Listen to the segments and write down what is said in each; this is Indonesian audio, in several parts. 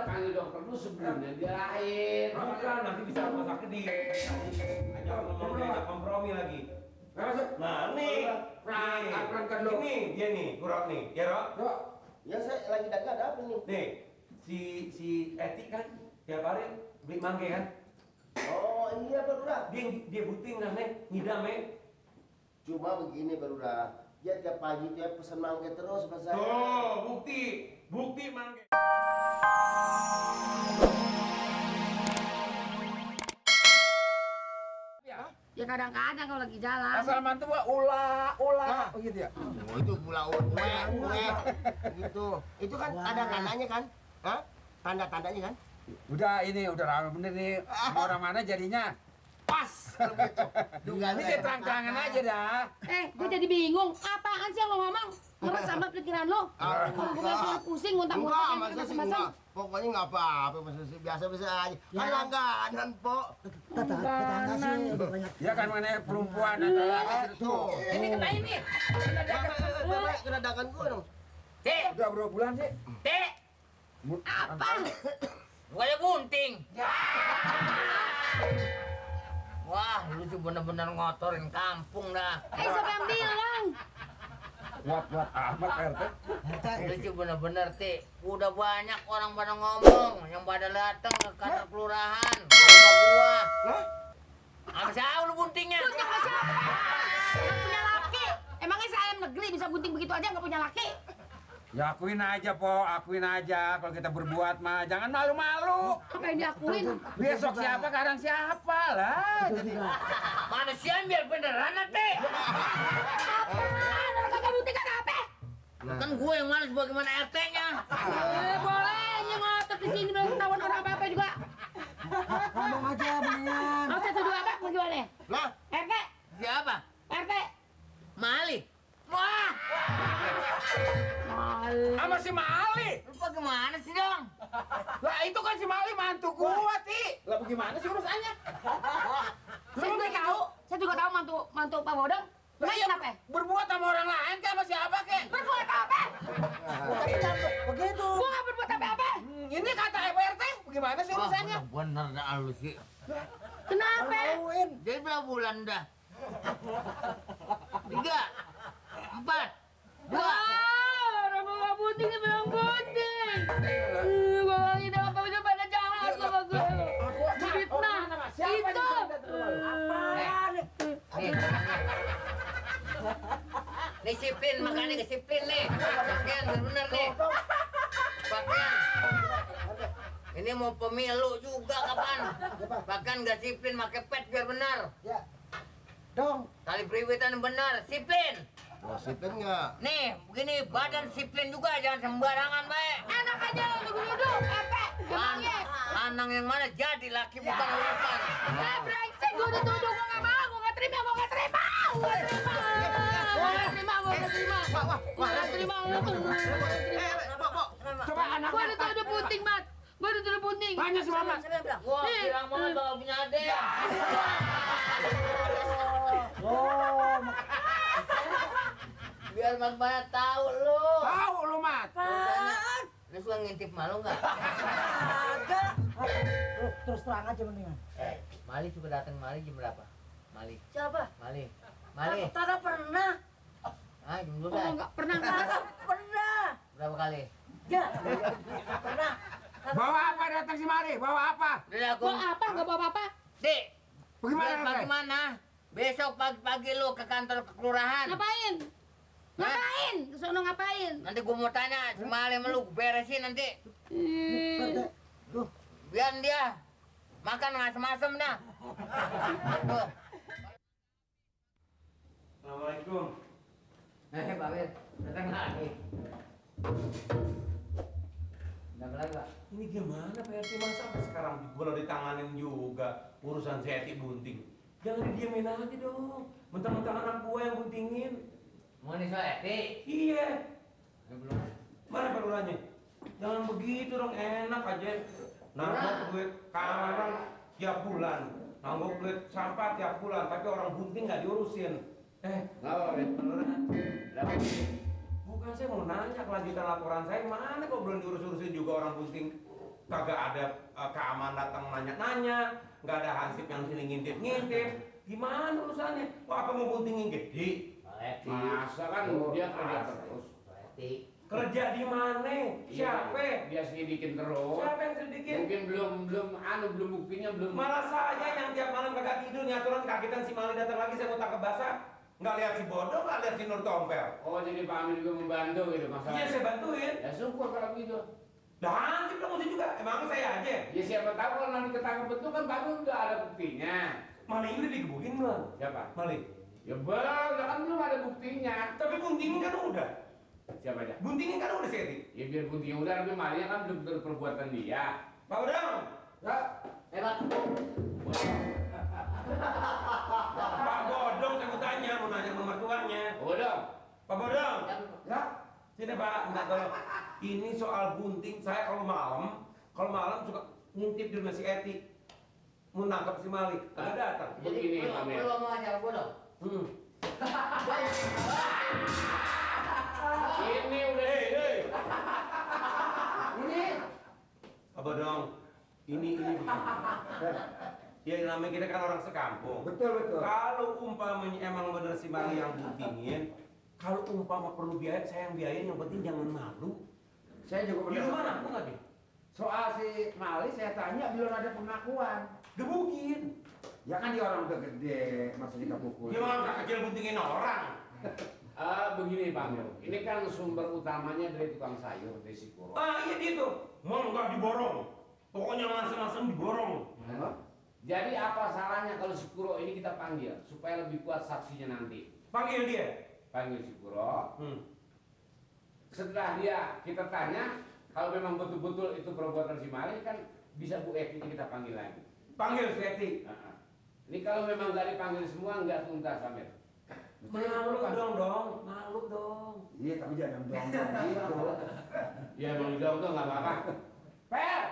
panggil dokter dulu sebelumnya dia lahir. Bukan, nanti bisa rumah sakit di ajak kompromi lagi. Nah, nih, ini dia nih, kurang nih, ya Rok? Ya saya lagi dagang ada apa nih? Nih, si Eti kan tiap hari beli mangga kan? Oh iya Barura. Dia buting kan nih, ngidam Cuma begini Barura, dia tiap pagi dia pesen mangga terus sama saya. Tuh, bukti mangga. Ya kadang-kadang kalau lagi jalan. Asal mantu ulah begitu ya. Oh itu pula gitu. Itu kan ada tandanya kan? Hah? Tanda-tandanya kan? Udah rame bener nih. Mau orang mana jadinya? Pas. Ini saya terang-terangan aja dah. Gue jadi bingung. Apaan sih yang lo ngomong? Ngeres sama pikiran lo. Gue pusing nguntang-nguntang Enggak, masa sih enggak. Pokoknya enggak apa-apa, masa sih biasa-biasa aja. Kan langganan, Pok. Tetangga sih banyak. Ya kan mengenai perempuan antara itu. Ini kena ini. Kena dagan gua dong. Dek, Udah berapa bulan sih? Dek, Apa? bukannya bunting. Wah, lu tuh bener-bener ngotorin kampung dah. Siapa yang bilang? Buat amat RT. Lu tuh bener-bener, Ti. Udah banyak orang pada ngomong yang pada datang ke kantor kelurahan. Ke rumah gua. Apa siapa lu buntingnya? Bunting sama siapa? Nggak punya laki. Emangnya saya ayam negeri bisa bunting begitu aja nggak punya laki? Ya akuin aja kalau kita berbuat mah jangan malu-malu. Apa yang diakuin? Besok siapa kadang siapa lah. Manusia biar beneran, Ti. Apaan? Orang kagak bunting kagak apa? Kan gue yang males bagaimana RT-nya. Boleh ngotot di sini belum ketahuan orang apa juga. Ngomong aja mendingan. Mau satu dua apa? Mau gimana? Nah, RT, Siapa? RT. Mali. Wah, Sama si Mali. lu bagaimana sih dong? Lah itu kan si Mali mantu gua, Ti. Lah bagaimana sih urusannya? Saya juga tahu mantu Pak Bodong. Lah Lah ya kenapa? berbuat sama orang lain kan sama siapa kek? Berbuat apa? Begitu. Gua nggak berbuat apa-apa. Ini kata RT, bagaimana sih urusannya? Wah, bener dah lu sih. Kenapa? Jadi berapa bulan dah? 3, 4, 2. Orang nggak bunting dia bilang bunting. Gua lagi dalam apa pada jahat sama gue. Fitnah. Itu. Disiplin, makanya disiplin nih. Pakaian bener nih. Pakaian. Ini mau pemilu juga kapan? Bahkan nggak disiplin, pakai pet biar benar. Ya. Dong. Tali periwitan benar, disiplin. wasipin nggak? Nih, begini badan disiplin juga, jangan sembarangan baik. Enak aja duduk-duduk. Apa? Emangnya? Lanang yang mana jadi laki bukan urusan. Brengsek, gue dituduh, gue nggak mau, gue nggak terima. Gue nggak terima. Coba anak Gue dituduh bunting, Mat. Gue dituduh bunting. Tanya si Mama. Wah, bilang mau bakal punya adik. Oh, Biar Mat tahu lu. Tahu lu, Mat. Lu suka ngintip malu nggak? agak. Terus terang aja mendingan. Mali suka datang Mali jam berapa? Mali. Siapa? Mali. Mali. Kagak pernah. Ah, jam 12. Oh, nggak pernah. Pernah. Berapa kali? Ya. Pernah. Bawa apa datang si Mari? Bawa apa? Udah aku. Bawa apa? Nggak bawa apa-apa. Dik. Bagaimana, biar bagaimana? Besok pagi-pagi lu ke kantor kelurahan. Ngapain? Ngapain? Kesono ngapain? Nanti gua mau tanya si Mali sama lu, gua beresin nanti. Tuh. Biar dia makan ngasem-asem dah. Tuh. Assalamualaikum. Pak Wir, datang lagi. Udah lagi, Pak. Ini gimana Pak RT, masa sampai sekarang bola ditanganin juga urusan si Eti bunting? Jangan didiemin aja dong. Mentang-mentang anak gua yang buntingin. Mau nih soal Eti? Iya. Ini belum. Mana pelurannya? Jangan begitu dong, enak aja. Nanggok duit keamanan tiap bulan. Nanggok duit sampah tiap bulan, tapi orang bunting nggak diurusin. Peluran. Bukan, saya mau nanya kelanjutan laporan saya mana kok belum diurus-urusin juga orang bunting. kagak ada keamanan datang nanya-nanya, nggak ada hansip yang sini ngintip-ngintip. Gimana urusannya? Wah, apa mau buntingin gede? Masa kan dia kerja terus. Kerja di mana? Siapa? Dia selidikin terus. Siapa yang selidikin? Mungkin belum buktinya belum. Malah saya yang tiap malam kagak tidur nyaturan kagetan si Mali datang lagi saya mau tangkap basah. Nggak lihat si bodoh, nggak lihat si Nur Tompel. Oh, jadi Pak Amir juga membantu gitu masalah. Iya, saya bantuin. Ya syukur kalau gitu. Dah hansip dong mesti juga. Emang saya aja. Ya siapa tahu kalau nanti ketangkep betul kan Pak Amir udah ada buktinya. Mali ini digebukin belum? Siapa? Mali. Ya belum, kan belum ada buktinya. Tapi buntingin kan udah. Siapa aja? Buntingin kan udah Seti. Ya biar buktinya udah, tapi Maria kan belum tentu perbuatan dia. Pak Bodong. Pak. Pak. Pak Bodong saya mau tanya, mau nanya sama mertuanya. Bodong. Pak Bodong. Ya. Sini Pak, minta tolong. Ini soal bunting, saya kalau malam suka ngintip di rumah si Eti. Mau nangkap si Mali, kagak datang. Begini Pak Amir. Lu mau ajar bodoh. Ini udah Ini Pak Bodong, ini begini. Ya namanya kita kan orang sekampung. Betul. Kalau umpamanya emang bener si Mali yang buntingin, kalau umpama perlu biaya, saya yang biayain, yang penting jangan malu. Saya juga Di rumah aku nggak deh? Soal si Mali saya tanya belum ada pengakuan. Gebukin. Ya kan dia orang udah gede, masa dikepukul. Dia mah kecil buntingin orang. Begini Pak Amir. Ini kan sumber utamanya dari tukang sayur di Sikuro. Iya dia tuh. Mau nggak diborong. Pokoknya langsung diborong. Jadi apa salahnya kalau Sikuro ini kita panggil supaya lebih kuat saksinya nanti? Panggil dia. Panggil Sikuro. Setelah dia kita tanya, kalau memang betul-betul itu perbuatan si Mali kan bisa Bu Eti kita panggil lagi. Panggil si Eti. Ini kalau memang nggak dipanggil semua nggak tuntas Amir. Malu dong. Malu dong. Iya, tapi jangan dong gitu. Ya emang dong tuh nggak apa-apa. Per,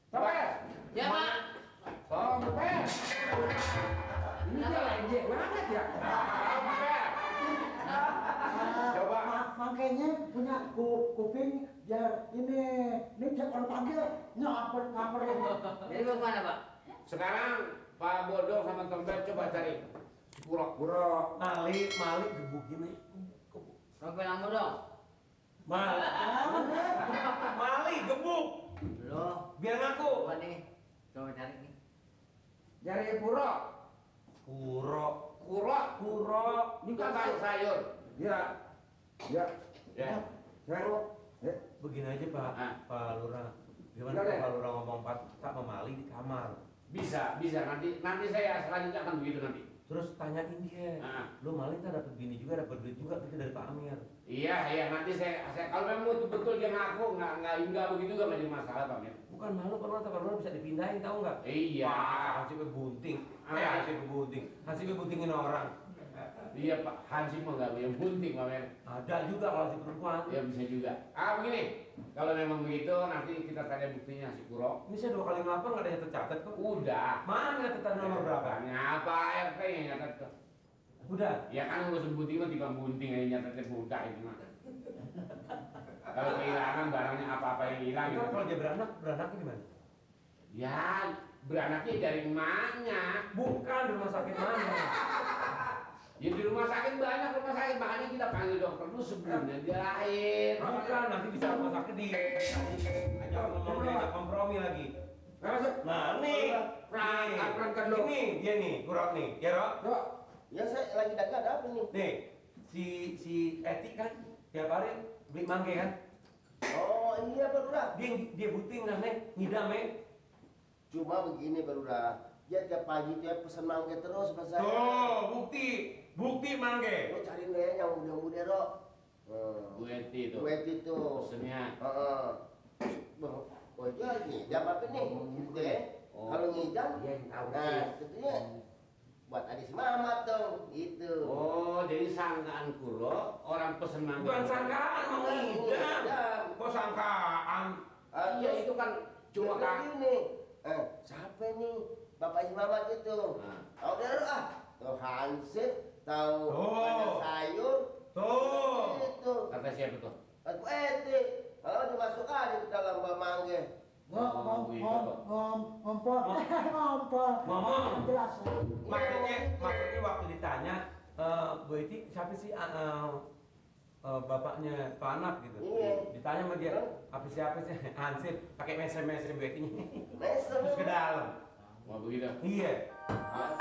Per. Ya Pak. Tolong Per. Ini dia lejek banget ya. Per. Coba. Makanya punya kuping biar ini tiap orang panggil nyamperin. Jadi bagaimana Pak? Sekarang Pak Bodong sama Tompel coba cari Sikuro. Mali gebukin nih. Sampai lama dong. Mali gebuk. Loh, Biar ngaku. coba nih. Coba cari nih. Dari Puro. Kuro. Ini kan sayur. Ya. Ya. Ya. Begini aja Pak. Pak Lurah. Gimana Udah deh. Pak Lurah ngomong Pak sama Mali di kamar. Bisa. Nanti saya selanjutnya akan begitu nanti. Terus tanyain dia. Lu Mali kan dapat bini juga, dapat duit juga gitu dari Pak Amir. Iya, nanti saya kalau memang itu betul dia ngaku nggak begitu nggak jadi masalah Pak Amir. Bukan malu kalau Pak Lurah bisa dipindahin tahu nggak? Iya. Hansipnya bunting. Hansipnya buntingin orang. Iya Pak, Hansi mah nggak yang bunting Pak Amir. Ada juga kalau si perempuan. Ya bisa juga. Begini, kalau memang begitu nanti kita tanya buktinya Sikuro. Ini saya 2 kali ngapa nggak ada yang tercatat kok. Udah. Mana catatan nomor berapa? Ngapa RT yang nyatet tuh? Udah. Ya kan urusan bunting mah tiba bunting aja nyatetnya buka itu mah. Kalau kehilangan barangnya apa-apa yang hilang Itu gitu. kalau dia beranaknya gimana? Ya, beranaknya dari emaknya. Bukan di rumah sakit mana? Ya di rumah sakit banyak rumah sakit, makanya kita panggil dokter dulu sebelumnya dia lahir. Bukan, nanti bisa rumah sakit ajak kompromi lagi. Nah, nih, perangkat lo. ini dia nih, Kurot nih, ya Rok? Ya saya lagi dagang ada apa nih? Nih, si Eti kan tiap hari beli mangga kan? Oh iya Pak Lurah. Dia buting kan, ngidam Cuma begini Pak Lurah. Dia tiap pagi dia pesan mangga terus sama saya. Tuh, bukti mangga. Lo cari nih yang muda-muda Rok. Bu Eti itu. Duet itu. Pesennya. Oh iya ngidam apa nih? Gitu ya. Kalau ngidam, Dia yang tahu. nah tentunya buat adik si Mamat dong, gitu. Oh, jadi sangkaan Kuro orang pesen mangga. Bukan sangkaan, mau ngidam. Kok sangkaan? Iya itu kan cuma kan. Ini. Siapa nih? Bapak si Mamat itu. Tahu dari lu Tahu Hansip, tahu ada sayur. Tuh. Itu. Kata siapa tuh? Aku Eti. Kalau dimasuk aja ke dalam mangga. Ngomong. Jelas. Maksudnya waktu ditanya Bu Eti siapa sih bapaknya Pak Anak gitu. Iya. Ditanya sama dia, apa siapa sih? Hansip, pakai meser-meser Bu Etinya. Meser. Terus ke dalam. Mau begitu? Iya. Ah.